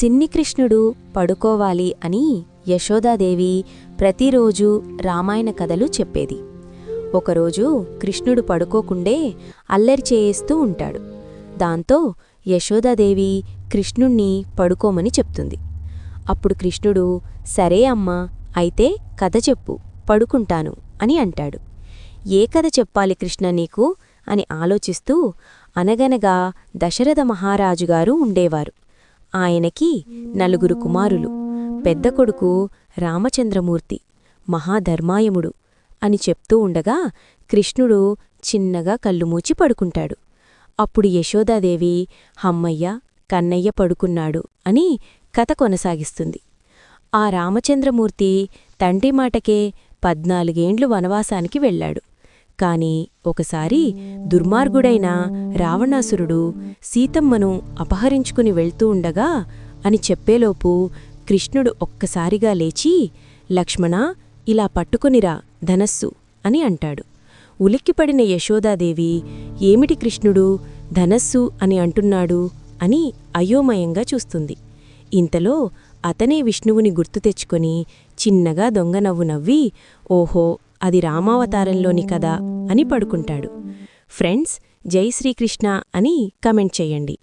సిన్ని కృష్ణుడు పడుకోవాలి అని యశోదాదేవి ప్రతిరోజూ రామాయణ కథలు చెప్పేది. ఒకరోజు కృష్ణుడు పడుకోకుండే అల్లరి చేయిస్తూ ఉంటాడు. దాంతో యశోదాదేవి కృష్ణుణ్ణి పడుకోమని చెప్తుంది. అప్పుడు కృష్ణుడు, సరే అమ్మా, అయితే కథ చెప్పు, పడుకుంటాను అని అంటాడు. ఏ కథ చెప్పాలి కృష్ణ నీకు అని ఆలోచిస్తూ అనగనగా దశరథ మహారాజుగారు ఉండేవారు. ఆయనకి 4 కుమారులు. పెద్ద కొడుకు రామచంద్రమూర్తి మహాధర్మాయముడు అని చెప్తూ ఉండగా కృష్ణుడు చిన్నగా కళ్ళుమూచి పడుకుంటాడు. అప్పుడు యశోదాదేవి, హమ్మయ్య, కన్నయ్య పడుకున్నాడు అని కథ కొనసాగిస్తుంది. ఆ రామచంద్రమూర్తి తండ్రి మాటకే 14 ఏండ్లు వనవాసానికి వెళ్లాడు. కాని ఒకసారి దుర్మార్గుడైన రావణాసురుడు సీతమ్మను అపహరించుకుని వెళ్తూ ఉండగా అని చెప్పేలోపు కృష్ణుడు ఒక్కసారిగా లేచి, లక్ష్మణా, ఇలా పట్టుకొనిరా ధనస్సు అని అంటాడు. ఉలిక్కిపడిన యశోదాదేవి, ఏమిటి కృష్ణుడు ధనస్సు అని అంటున్నాడు అని అయోమయంగా చూస్తుంది. ఇంతలో అతనే విష్ణువుని గుర్తు తెచ్చుకొని చిన్నగా దొంగనవ్వు నవ్వి, ఓహో, అది రామావతారంలోని కదా అని పడుకుంటాడు. ఫ్రెండ్స్, జై శ్రీకృష్ణ అని కమెంట్ చెయ్యండి.